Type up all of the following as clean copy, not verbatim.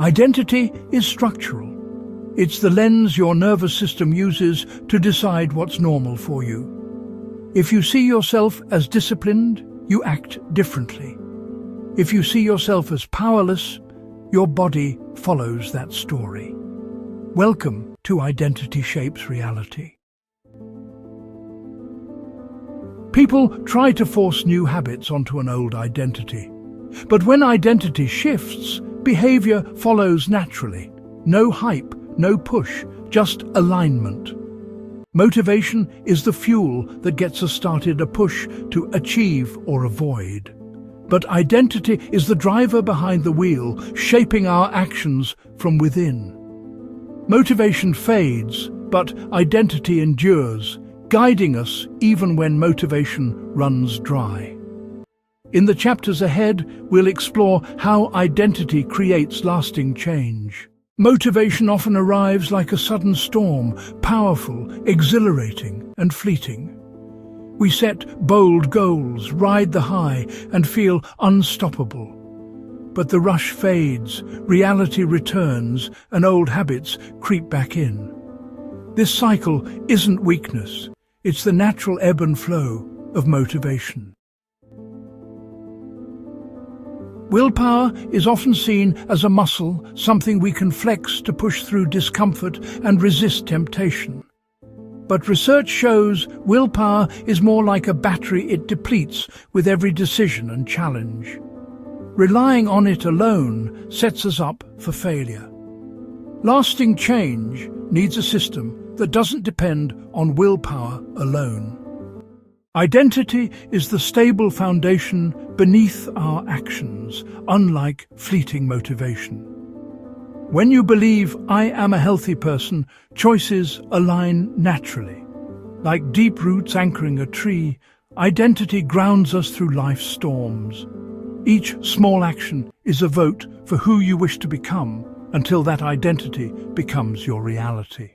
Identity is structural. It's the lens your nervous system uses to decide what's normal for you. If you see yourself as disciplined, you act differently. If you see yourself as powerless, your body follows that story. Welcome to Identity Shapes Reality. People try to force new habits onto an old identity. But when identity shifts, behavior follows naturally. No hype, no push, just alignment. Motivation is the fuel that gets us started, a push to achieve or avoid. But identity is the driver behind the wheel, shaping our actions from within. Motivation fades, but identity endures, guiding us even when motivation runs dry. In the chapters ahead, we'll explore how identity creates lasting change. Motivation often arrives like a sudden storm, powerful, exhilarating, and fleeting. We set bold goals, ride the high, and feel unstoppable. But the rush fades, reality returns, and old habits creep back in. This cycle isn't weakness, it's the natural ebb and flow of motivation. Willpower is often seen as a muscle, something we can flex to push through discomfort and resist temptation. But research shows willpower is more like a battery. It depletes with every decision and challenge. Relying on it alone sets us up for failure. Lasting change needs a system that doesn't depend on willpower alone. Identity is the stable foundation beneath our actions, unlike fleeting motivation. When you believe I am a healthy person, choices align naturally. Like deep roots anchoring a tree, identity grounds us through life's storms. Each small action is a vote for who you wish to become until that identity becomes your reality.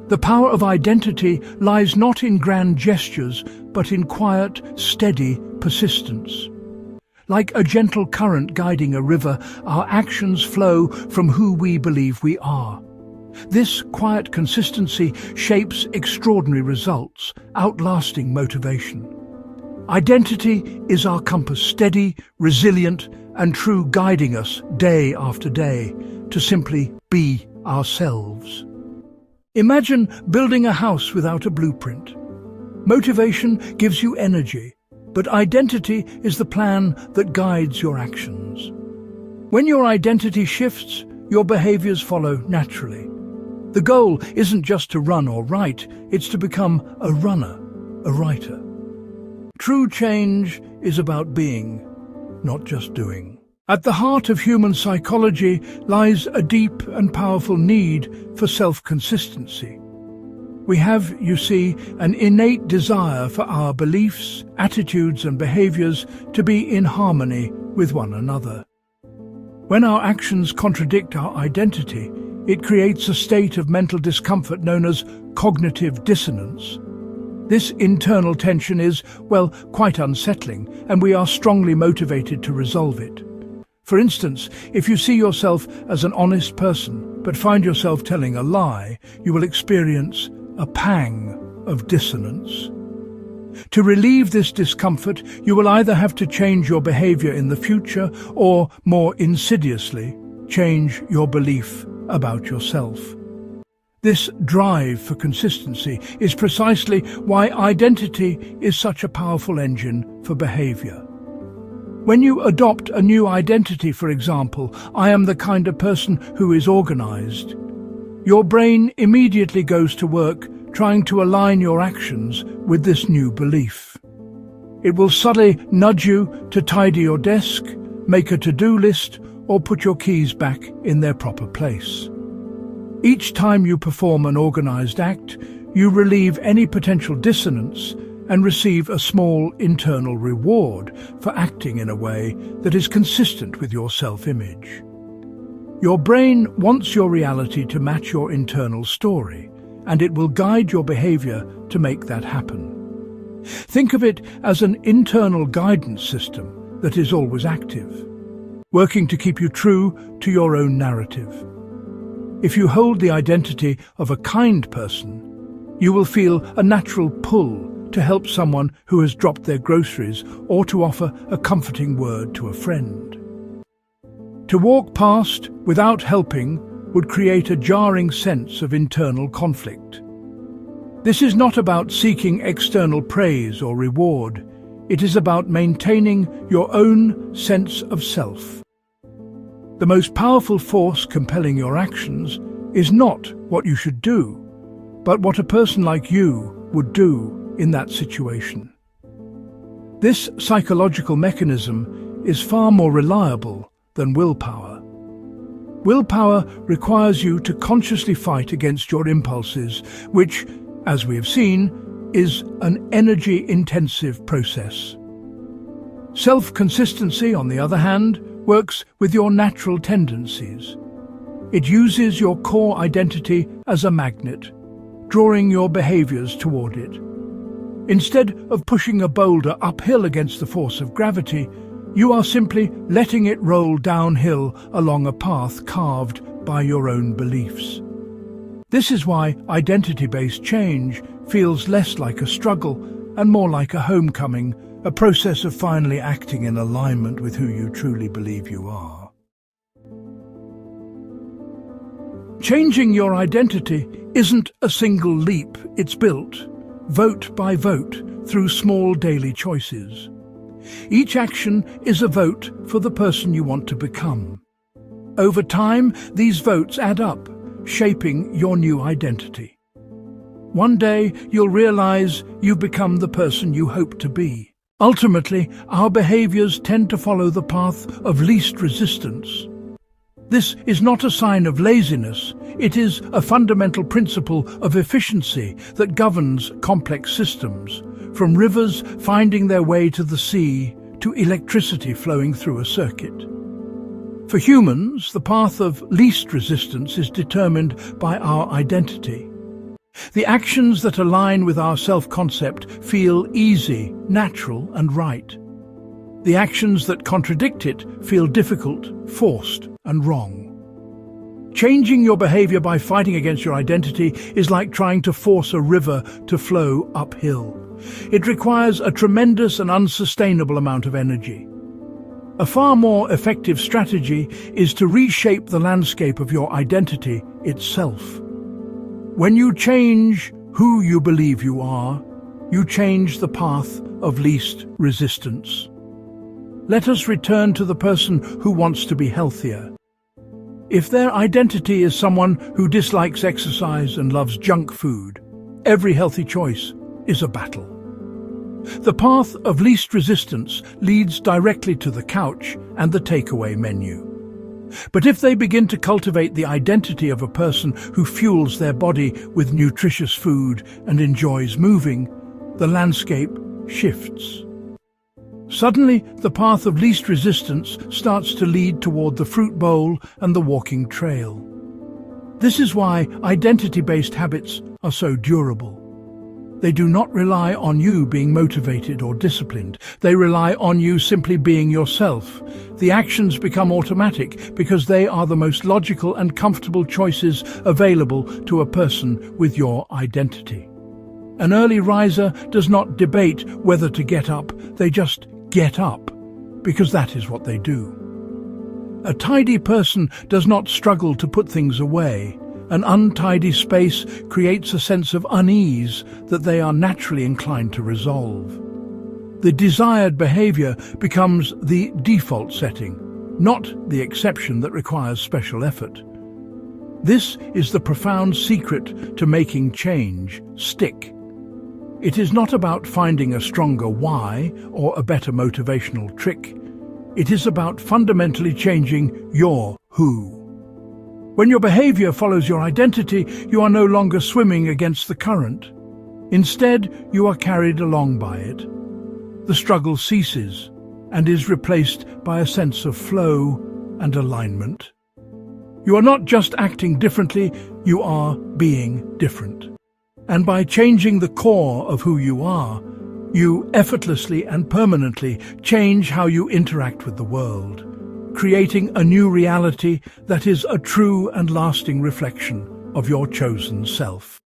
The power of identity lies not in grand gestures, but in quiet, steady persistence. Like a gentle current guiding a river, our actions flow from who we believe we are. This quiet consistency shapes extraordinary results, outlasting motivation. Identity is our compass, steady, resilient, and true, guiding us day after day to simply be ourselves. Imagine building a house without a blueprint. Motivation gives you energy, but identity is the plan that guides your actions. When your identity shifts, your behaviors follow naturally. The goal isn't just to run or write, it's to become a runner, a writer. True change is about being, not just doing. At the heart of human psychology lies a deep and powerful need for self-consistency. We have, you see, an innate desire for our beliefs, attitudes and behaviors to be in harmony with one another. When our actions contradict our identity, it creates a state of mental discomfort known as cognitive dissonance. This internal tension is, well, quite unsettling, and we are strongly motivated to resolve it. For instance, if you see yourself as an honest person, but find yourself telling a lie, you will experience a pang of dissonance. To relieve this discomfort, you will either have to change your behavior in the future or, more insidiously, change your belief about yourself. This drive for consistency is precisely why identity is such a powerful engine for behavior. When you adopt a new identity, for example, I am the kind of person who is organized, your brain immediately goes to work trying to align your actions with this new belief. It will subtly nudge you to tidy your desk, make a to-do list, or put your keys back in their proper place. Each time you perform an organized act, you relieve any potential dissonance and receive a small internal reward for acting in a way that is consistent with your self-image. Your brain wants your reality to match your internal story, and it will guide your behavior to make that happen. Think of it as an internal guidance system that is always active. working to keep you true to your own narrative. If you hold the identity of a kind person, you will feel a natural pull to help someone who has dropped their groceries or to offer a comforting word to a friend. To walk past without helping would create a jarring sense of internal conflict. This is not about seeking external praise or reward. It is about maintaining your own sense of self. The most powerful force compelling your actions is not what you should do, but what a person like you would do in that situation. This psychological mechanism is far more reliable than willpower. Willpower requires you to consciously fight against your impulses, which, as we have seen, is an energy-intensive process. Self-consistency, on the other hand, works with your natural tendencies. It uses your core identity as a magnet, drawing your behaviors toward it. Instead of pushing a boulder uphill against the force of gravity, you are simply letting it roll downhill along a path carved by your own beliefs. This is why identity-based change feels less like a struggle and more like a homecoming, a process of finally acting in alignment with who you truly believe you are. Changing your identity isn't a single leap. It's built, vote by vote, through small daily choices. Each action is a vote for the person you want to become. Over time, these votes add up, shaping your new identity. One day, you'll realize you've become the person you hope to be. Ultimately, our behaviors tend to follow the path of least resistance. This is not a sign of laziness. It is a fundamental principle of efficiency that governs complex systems, from rivers finding their way to the sea to electricity flowing through a circuit. For humans, the path of least resistance is determined by our identity. The actions that align with our self-concept feel easy, natural, and right. The actions that contradict it feel difficult, forced, and wrong. Changing your behavior by fighting against your identity is like trying to force a river to flow uphill. It requires a tremendous and unsustainable amount of energy. A far more effective strategy is to reshape the landscape of your identity itself. When you change who you believe you are, you change the path of least resistance. Let us return to the person who wants to be healthier. If their identity is someone who dislikes exercise and loves junk food, every healthy choice is a battle. The path of least resistance leads directly to the couch and the takeaway menu. But if they begin to cultivate the identity of a person who fuels their body with nutritious food and enjoys moving, the landscape shifts. Suddenly, the path of least resistance starts to lead toward the fruit bowl and the walking trail. This is why identity-based habits are so durable. They do not rely on you being motivated or disciplined. They rely on you simply being yourself. The actions become automatic because they are the most logical and comfortable choices available to a person with your identity. An early riser does not debate whether to get up, they just get up, because that is what they do. A tidy person does not struggle to put things away. An untidy space creates a sense of unease that they are naturally inclined to resolve. The desired behavior becomes the default setting, not the exception that requires special effort. This is the profound secret to making change stick. It is not about finding a stronger why or a better motivational trick. It is about fundamentally changing your who. When your behavior follows your identity, you are no longer swimming against the current. Instead, you are carried along by it. The struggle ceases and is replaced by a sense of flow and alignment. You are not just acting differently, you are being different. And by changing the core of who you are, you effortlessly and permanently change how you interact with the world. creating a new reality that is a true and lasting reflection of your chosen self.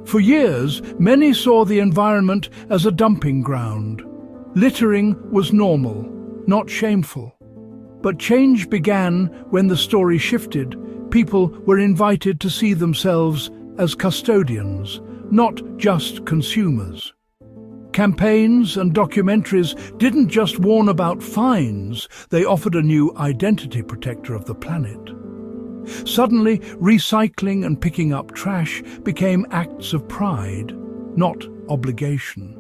For years, many saw the environment as a dumping ground. Littering was normal, not shameful. But change began when the story shifted. People were invited to see themselves as custodians, not just consumers. Campaigns and documentaries didn't just warn about fines, they offered a new identity protector of the planet. Suddenly, recycling and picking up trash became acts of pride, not obligation.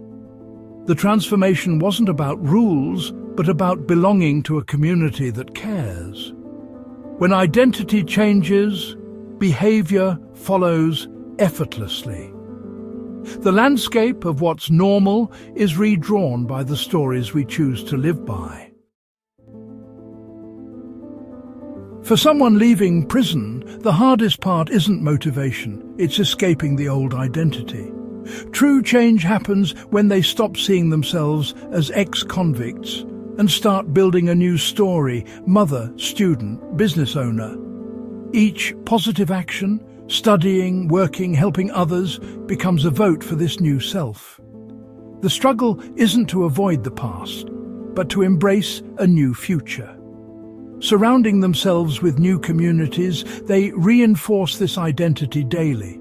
The transformation wasn't about rules, but about belonging to a community that cares. When identity changes, behaviour follows effortlessly. The landscape of what's normal is redrawn by the stories we choose to live by. For someone leaving prison, the hardest part isn't motivation, it's escaping the old identity. True change happens when they stop seeing themselves as ex-convicts and start building a new story: mother, student, business owner. Each positive action, studying, working, helping others, becomes a vote for this new self. The struggle isn't to avoid the past, but to embrace a new future. Surrounding themselves with new communities, they reinforce this identity daily.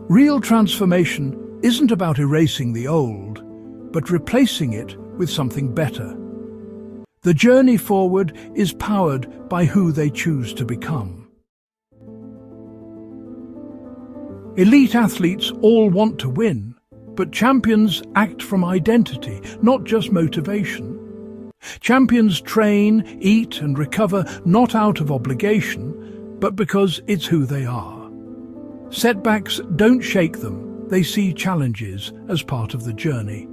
Real transformation isn't about erasing the old, but replacing it with something better. The journey forward is powered by who they choose to become. Elite athletes all want to win, but champions act from identity, not just motivation. Champions train, eat and recover not out of obligation, but because it's who they are. Setbacks don't shake them, they see challenges as part of the journey.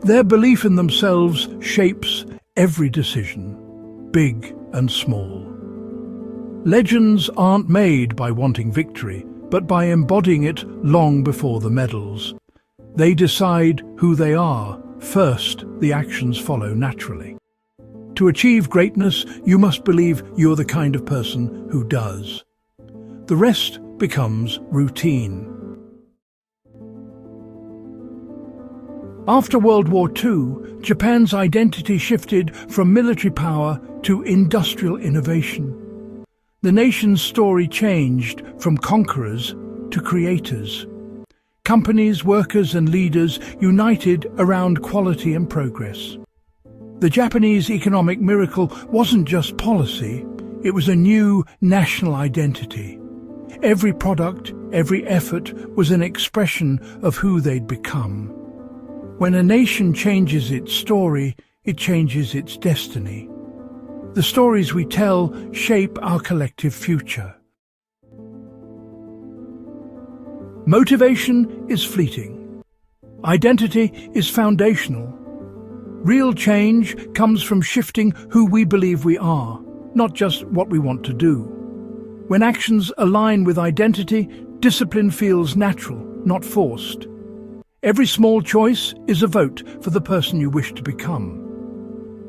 Their belief in themselves shapes every decision, big and small. Legends aren't made by wanting victory, but by embodying it long before the medals. They decide who they are. First, the actions follow naturally. To achieve greatness, you must believe you're the kind of person who does. The rest becomes routine. After World War II, Japan's identity shifted from military power to industrial innovation. The nation's story changed from conquerors to creators. Companies, workers and leaders united around quality and progress. The Japanese economic miracle wasn't just policy, it was a new national identity. Every product, every effort was an expression of who they'd become. When a nation changes its story, it changes its destiny. The stories we tell shape our collective future. Motivation is fleeting. Identity is foundational. Real change comes from shifting who we believe we are, not just what we want to do. When actions align with identity, discipline feels natural, not forced. Every small choice is a vote for the person you wish to become.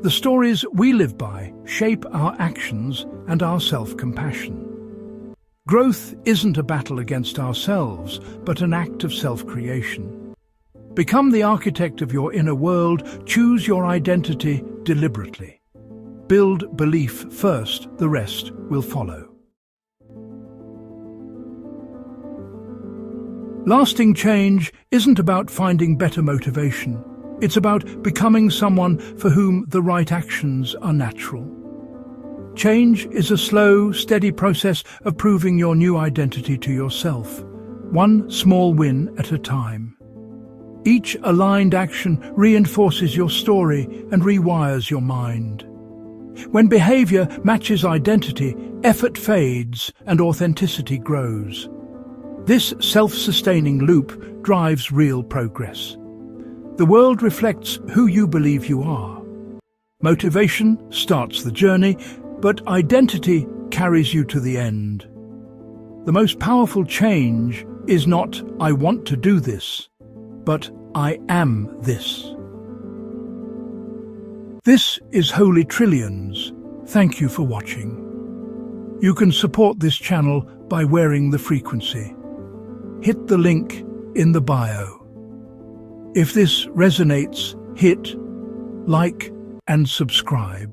The stories we live by shape our actions and our self-compassion. Growth isn't a battle against ourselves, but an act of self-creation. Become the architect of your inner world, choose your identity deliberately. Build belief first, the rest will follow. Lasting change isn't about finding better motivation. It's about becoming someone for whom the right actions are natural. Change is a slow, steady process of proving your new identity to yourself, one small win at a time. Each aligned action reinforces your story and rewires your mind. When behaviour matches identity, effort fades and authenticity grows. This self-sustaining loop drives real progress. The world reflects who you believe you are. Motivation starts the journey, but identity carries you to the end. The most powerful change is not "I want to do this," but "I am this." This is Holytrillionz. Thank you for watching. You can support this channel by wearing the frequency. Hit the link in the bio. If this resonates, hit like and subscribe.